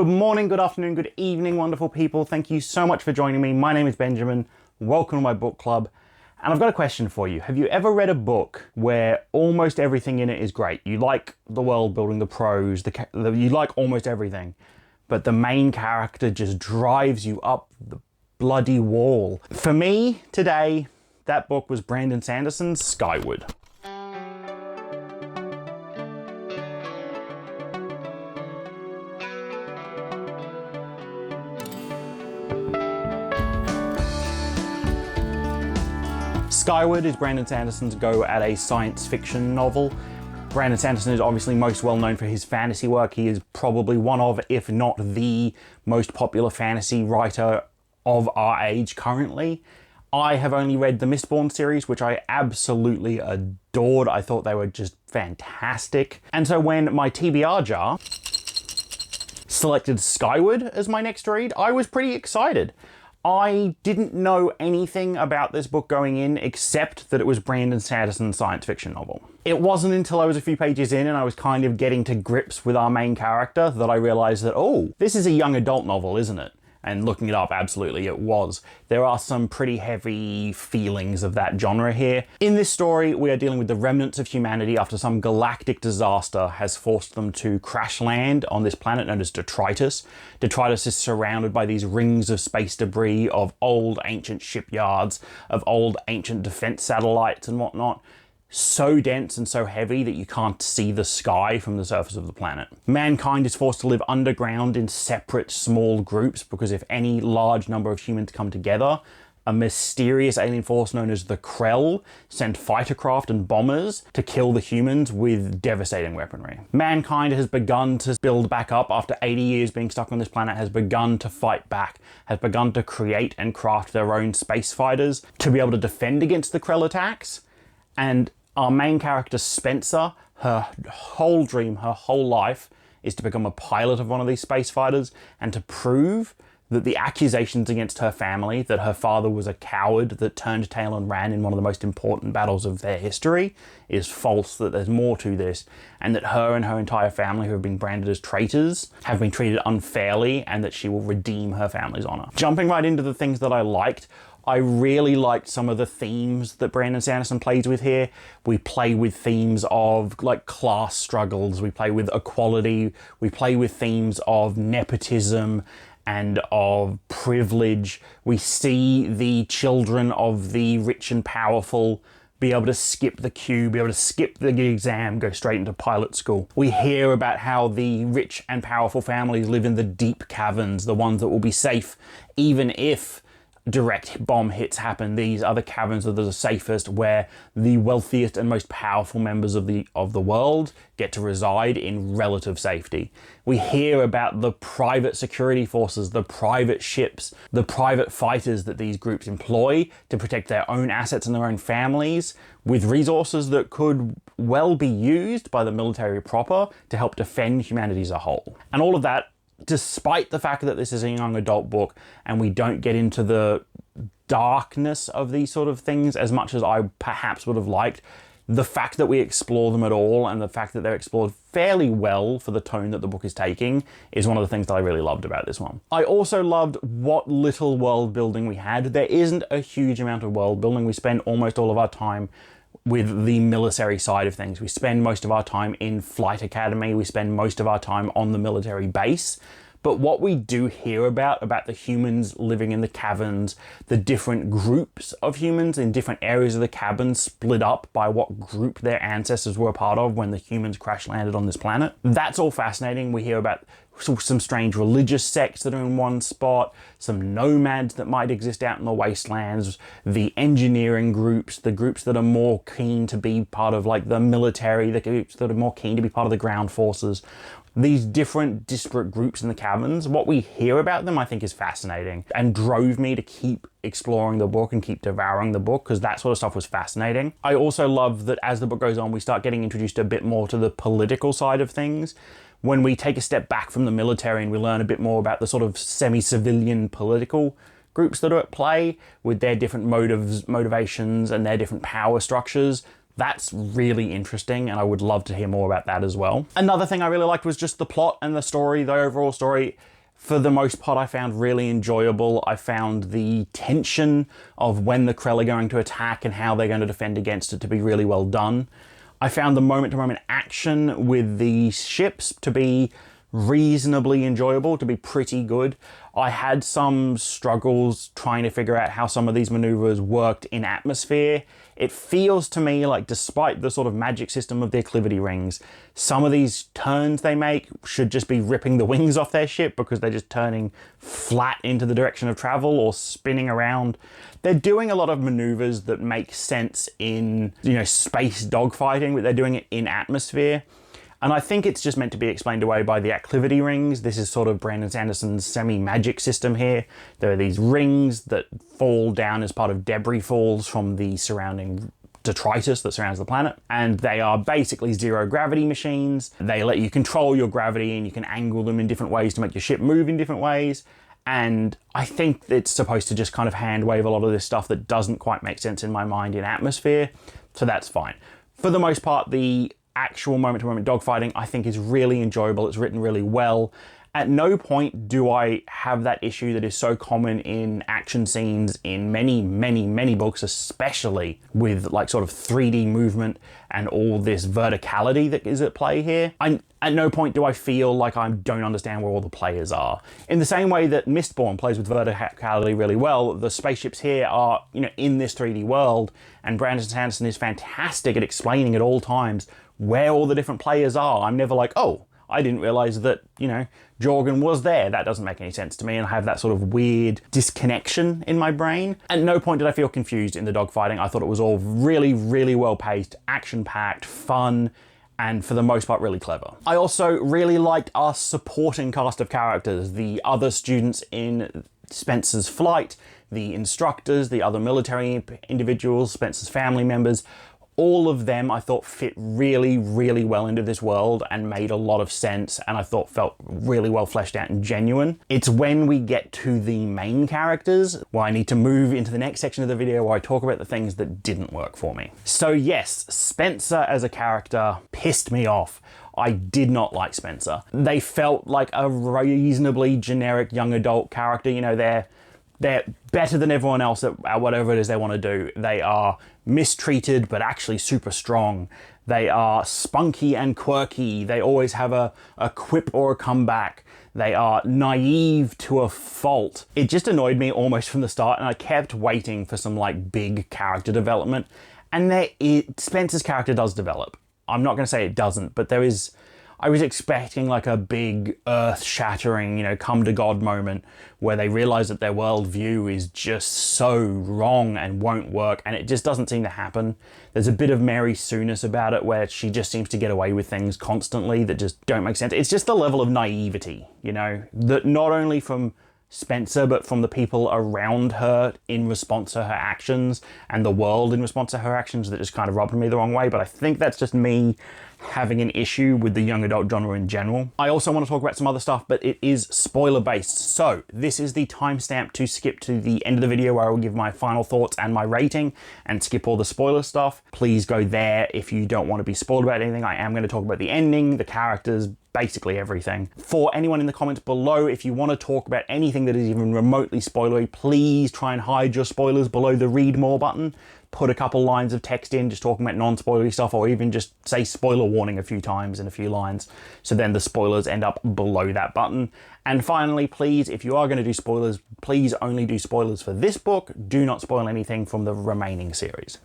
Good morning, good afternoon, good evening, wonderful people. Thank you so much for joining me. My name is Benjamin. Welcome to my book club. And I've got a question for you. Have you ever read a book where almost everything in it is great? You like the world building, the prose, you like almost everything, but the main character just drives you up the bloody wall. For me, today, that book was Brandon Sanderson's Skyward. Skyward is Brandon Sanderson's go at a science fiction novel. Brandon Sanderson is obviously most well known for his fantasy work. He is probably one of, if not the most popular fantasy writer of our age currently. I have only read the Mistborn series, which I absolutely adored. I thought they were just fantastic. And so when my TBR jar selected Skyward as my next read, I was pretty excited. I didn't know anything about this book going in except that it was Brandon Sanderson's science fiction novel. It wasn't until I was a few pages in and I was kind of getting to grips with our main character that I realized that, oh, this is a young adult novel, isn't it? And looking it up, absolutely it was. There are some pretty heavy feelings of that genre here. In this story, we are dealing with the remnants of humanity after some galactic disaster has forced them to crash land on this planet known as Detritus. Detritus is surrounded by these rings of space debris, of old ancient shipyards, of old ancient defense satellites and whatnot. So dense and so heavy that you can't see the sky from the surface of the planet. Mankind is forced to live underground in separate small groups because if any large number of humans come together, a mysterious alien force known as the ℙ𝕚𝕚 sent fighter craft and bombers to kill the humans with devastating weaponry. Mankind has begun to build back up after 80 years being stuck on this planet, has begun to fight back, has begun to create and craft their own space fighters to be able to defend against the ℙ𝕚𝕚 attacks. And our main character, Spencer, her whole dream, her whole life, is to become a pilot of one of these space fighters and to prove that the accusations against her family, that her father was a coward that turned tail and ran in one of the most important battles of their history, is false, that there's more to this, and that her and her entire family, who have been branded as traitors, have been treated unfairly, and that she will redeem her family's honor. Jumping right into the things that I liked, I really liked some of the themes that Brandon Sanderson plays with here. We play with themes of like class struggles, we play with equality, we play with themes of nepotism and of privilege. We see the children of the rich and powerful be able to skip the queue, be able to skip the exam, go straight into pilot school. We hear about how the rich and powerful families live in the deep caverns, the ones that will be safe even if direct bomb hits happen. These are the caverns that are the safest, where the wealthiest and most powerful members of the world get to reside in relative safety. We hear about the private security forces, the private ships, the private fighters that these groups employ to protect their own assets and their own families, with resources that could well be used by the military proper to help defend humanity as a whole. And all of that despite the fact that this is a young adult book and we don't get into the darkness of these sort of things as much as I perhaps would have liked, the fact that we explore them at all and the fact that they're explored fairly well for the tone that the book is taking is one of the things that I really loved about this one. I also loved what little world building we had. There isn't a huge amount of world building. We spend almost all of our time with the military side of things. We spend most of our time in Flight Academy, we spend most of our time on the military base, but what we do hear about the humans living in the caverns, the different groups of humans in different areas of the cabin split up by what group their ancestors were a part of when the humans crash landed on this planet, that's all fascinating. We hear about some strange religious sects that are in one spot, some nomads that might exist out in the wastelands, the engineering groups, the groups that are more keen to be part of like the military, the groups that are more keen to be part of the ground forces. These different disparate groups in the caverns, what we hear about them I think is fascinating and drove me to keep exploring the book and keep devouring the book because that sort of stuff was fascinating. I also love that as the book goes on we start getting introduced a bit more to the political side of things. When we take a step back from the military and we learn a bit more about the sort of semi-civilian political groups that are at play with their different motivations and their different power structures, That's really interesting, and I would love to hear more about that as well. Another thing I really liked was just the plot and the story, the overall story. For the most part, I found really enjoyable. I found the tension of when the Krell are going to attack and how they're going to defend against it to be really well done. I found the moment-to-moment action with the ships to be reasonably enjoyable, to be pretty good. I had some struggles trying to figure out how some of these maneuvers worked in atmosphere. It feels to me like, despite the sort of magic system of the eclivity rings, some of these turns they make should just be ripping the wings off their ship because they're just turning flat into the direction of travel or spinning around. They're doing a lot of maneuvers that make sense in, space dogfighting, but they're doing it in atmosphere. And I think it's just meant to be explained away by the acclivity rings. This is sort of Brandon Sanderson's semi-magic system here. There are these rings that fall down as part of debris falls from the surrounding detritus that surrounds the planet. And they are basically zero gravity machines. They let you control your gravity and you can angle them in different ways to make your ship move in different ways. And I think it's supposed to just kind of hand wave a lot of this stuff that doesn't quite make sense in my mind in atmosphere. So that's fine. For the most part, the actual moment-to-moment dogfighting I think is really enjoyable. It's written really well. At no point do I have that issue that is so common in action scenes in many, many, many books, especially with like sort of 3D movement and all this verticality that is at play here. At no point do I feel like I don't understand where all the players are. In the same way that Mistborn plays with verticality really well, the spaceships here are, in this 3D world, and Brandon Sanderson is fantastic at explaining at all times where all the different players are. I'm never like, oh, I didn't realize that, Jorgen was there. That doesn't make any sense to me, and I have that sort of weird disconnection in my brain. At no point did I feel confused in the dogfighting. I thought it was all really, really well paced, action-packed, fun, and for the most part, really clever. I also really liked our supporting cast of characters, the other students in Spencer's flight, the instructors, the other military individuals, Spencer's family members. All of them I thought fit really, really well into this world and made a lot of sense, and I thought felt really well fleshed out and genuine. It's when we get to the main characters where I need to move into the next section of the video where I talk about the things that didn't work for me. So yes, Spencer as a character pissed me off. I did not like Spencer. They felt like a reasonably generic young adult character. They're better than everyone else at whatever it is they want to do. They are mistreated, but actually super strong. They are spunky and quirky. They always have a quip or a comeback. They are naive to a fault. It just annoyed me almost from the start, and I kept waiting for some big character development. And Spencer's character does develop. I'm not going to say it doesn't, but I was expecting a big earth-shattering, come to God moment where they realize that their worldview is just so wrong and won't work, and it just doesn't seem to happen. There's a bit of Mary Sue-ness about it where she just seems to get away with things constantly that just don't make sense. It's just the level of naivety, that not only from Spencer, but from the people around her in response to her actions and the world in response to her actions that just kind of rubbed me the wrong way. But I think that's just me having an issue with the young adult genre in general. I also want to talk about some other stuff, but it is spoiler based. So this is the timestamp to skip to the end of the video where I will give my final thoughts and my rating and skip all the spoiler stuff. Please go there if you don't want to be spoiled about anything. I am going to talk about the ending, the characters, basically everything. For anyone in the comments below, if you want to talk about anything that is even remotely spoilery, please try and hide your spoilers below the read more button. Put a couple lines of text in just talking about non-spoilery stuff, or even just say spoiler warning a few times in a few lines, so then the spoilers end up below that button. And finally, please, if you are going to do spoilers, please only do spoilers for this book. Do not spoil anything from the remaining series.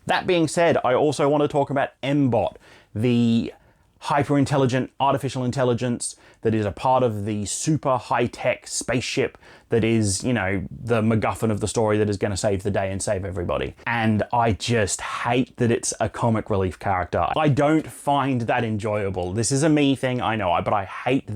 That being said, I also want to talk about ℚ𝕚𝕚, the hyper-intelligent artificial intelligence that is a part of the super high-tech spaceship that is, the MacGuffin of the story that is going to save the day and save everybody. And I just hate that it's a comic relief character. I don't find that enjoyable. This is a me thing, I know, but I hate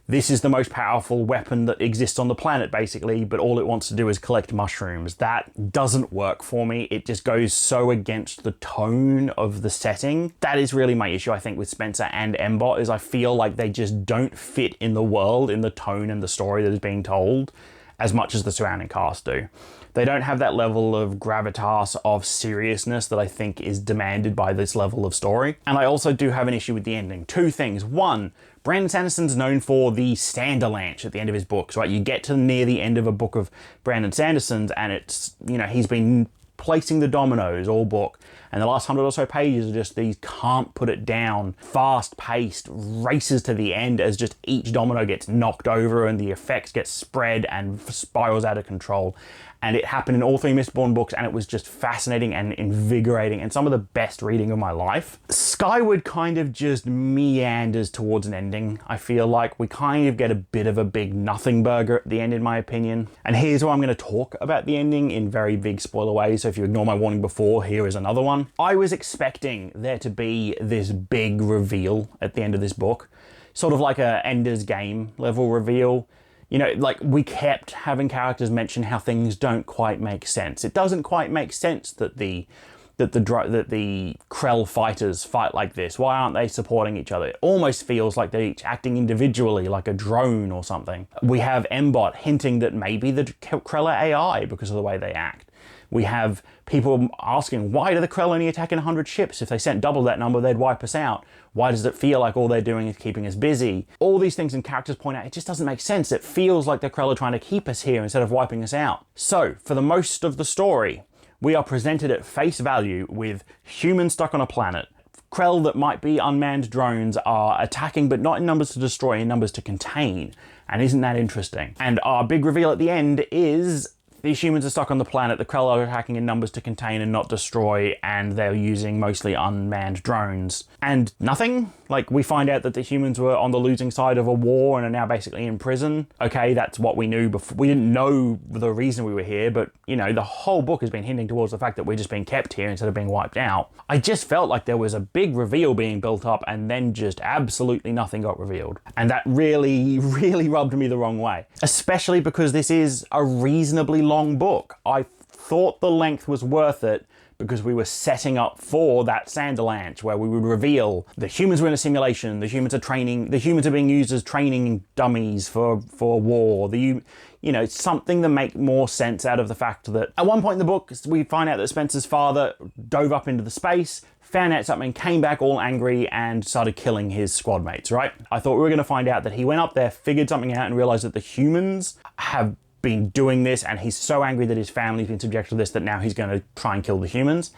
this is the most powerful weapon that exists on the planet, basically, but all it wants to do is collect mushrooms. That doesn't work for me. It just goes so against the tone of the setting. That is really my issue, I think, with Spencer and ℚ𝕚𝕚, is I feel like they just don't fit in the world, in the tone and the story that is being told. as much as the surrounding cast do. They don't have that level of gravitas, of seriousness that I think is demanded by this level of story. And I also do have an issue with the ending. Two things. One, Brandon Sanderson's known for the 𝕤𝕬𝕟𝕠𝕠𝕜 at the end of his books, right? You get to near the end of a book of Brandon Sanderson's and it's, you know, he's been placing the dominoes all book. And the last 100 or so pages are just these can't put it down, fast-paced races to the end as just each domino gets knocked over and the effects get spread and spirals out of control. And it happened in all three Mistborn books, and it was just fascinating and invigorating and some of the best reading of my life. Skyward kind of just meanders towards an ending. I feel like we kind of get a bit of a big nothing burger at the end, in my opinion. And here's where I'm going to talk about the ending in very big spoiler ways, so if you ignore my warning before, here is another one. I was expecting there to be this big reveal at the end of this book, sort of like a Ender's Game level reveal. You know, like we kept having characters mention how things don't quite make sense. It doesn't quite make sense that the 𝕬𝕠𝕠𝕜 fighters fight like this. Why aren't they supporting each other? It almost feels like they're each acting individually, like a drone or something. We have ℕ𝕚𝕚 hinting that maybe the 𝕬𝕠𝕠𝕜 are AI because of the way they act. We have people asking, why do the ℎ𝕬𝕠𝕠𝕜 only attack in 100 ships? If they sent double that number, they'd wipe us out. Why does it feel like all they're doing is keeping us busy? All these things and characters point out, it just doesn't make sense. It feels like the ℎ𝕬𝕠𝕠𝕜 are trying to keep us here instead of wiping us out. So, for the most of the story, we are presented at face value with humans stuck on a planet. ℎ𝕬𝕠𝕠𝕜 that might be unmanned drones are attacking, but not in numbers to destroy, in numbers to contain. And isn't that interesting? And our big reveal at the end is these humans are stuck on the planet, the ℎ𝕬𝕠𝕠𝕜 are attacking in numbers to contain and not destroy, and they're using mostly unmanned drones. And nothing? Like, we find out that the humans were on the losing side of a war and are now basically in prison. Okay, that's what we knew before. We didn't know the reason we were here, but, you know, the whole book has been hinting towards the fact that we're just being kept here instead of being wiped out. I just felt like there was a big reveal being built up and then just absolutely nothing got revealed. And that really, really rubbed me the wrong way. Especially because this is a reasonably long book. I thought the length was worth it because we were setting up for that 𝕤𝕬𝕟𝕠𝕠𝕜 where we would reveal the humans were in a simulation, the humans are training, the humans are being used as training dummies for war. You know, something that make more sense out of the fact that at one point in the book, we find out that Spencer's father dove up into the space, found out something, came back all angry and started killing his squad mates, right? I thought we were going to find out that he went up there, figured something out and realized that the humans have been doing this and he's so angry that his family's been subjected to this that now he's going to try and kill the humans.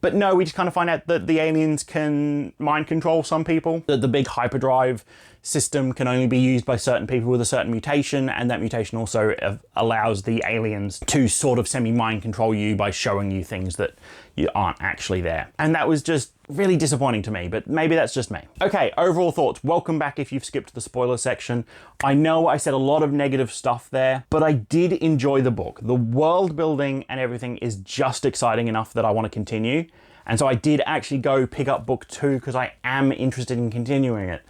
But no, we just kind of find out that the aliens can mind control some people, that the big hyperdrive system can only be used by certain people with a certain mutation, and that mutation also allows the aliens to sort of semi-mind control you by showing you things that you aren't actually there. And that was just really disappointing to me, but maybe that's just me. Okay, overall thoughts. Welcome back if you've skipped the spoiler section. I know I said a lot of negative stuff there, but I did enjoy the book. The world building and everything is just exciting enough that I want to continue. And so I did actually go pick up book 2 because I am interested in continuing it.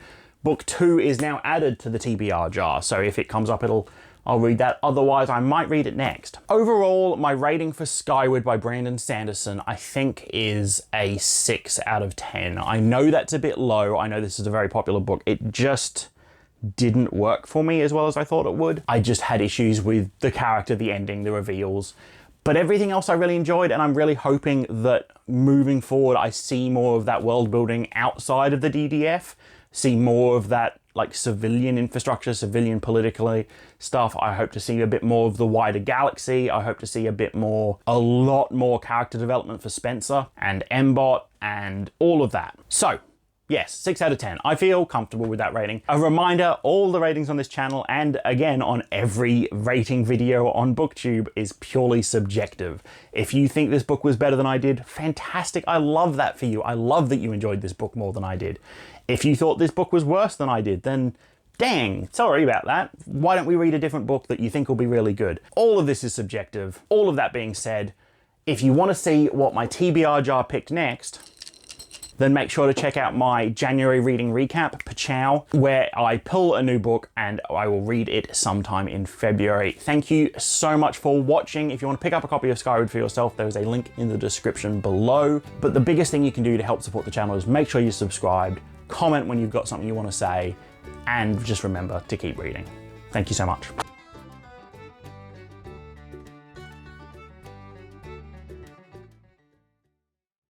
Book 2 is now added to the TBR jar, so if it comes up, I'll read that. Otherwise, I might read it next. Overall, my rating for Skyward by Brandon Sanderson, I think, is a 6 out of 10. I know that's a bit low. I know this is a very popular book. It just didn't work for me as well as I thought it would. I just had issues with the character, the ending, the reveals. But everything else I really enjoyed, and I'm really hoping that moving forward, I see more of that world building outside of the DDF, see more of that like civilian infrastructure, civilian politically stuff. I hope to see a bit more of the wider galaxy. I hope to see a lot more character development for Spencer and ℕ𝕚𝕚 and all of that. So, yes, 6 out of 10. I feel comfortable with that rating. A reminder, all the ratings on this channel and again on every rating video on Booktube is purely subjective. If you think this book was better than I did, fantastic. I love that for you. I love that you enjoyed this book more than I did. If you thought this book was worse than I did, then dang, sorry about that. Why don't we read a different book that you think will be really good? All of this is subjective. All of that being said, if you want to see what my TBR jar picked next, then make sure to check out my January reading recap, ℎ𝕬𝕠𝕠𝕜, where I pull a new book and I will read it sometime in February. Thank you so much for watching. If you want to pick up a copy of Skyward for yourself, there is a link in the description below. But the biggest thing you can do to help support the channel is make sure you're subscribed, comment when you've got something you want to say, and just remember to keep reading. Thank you so much.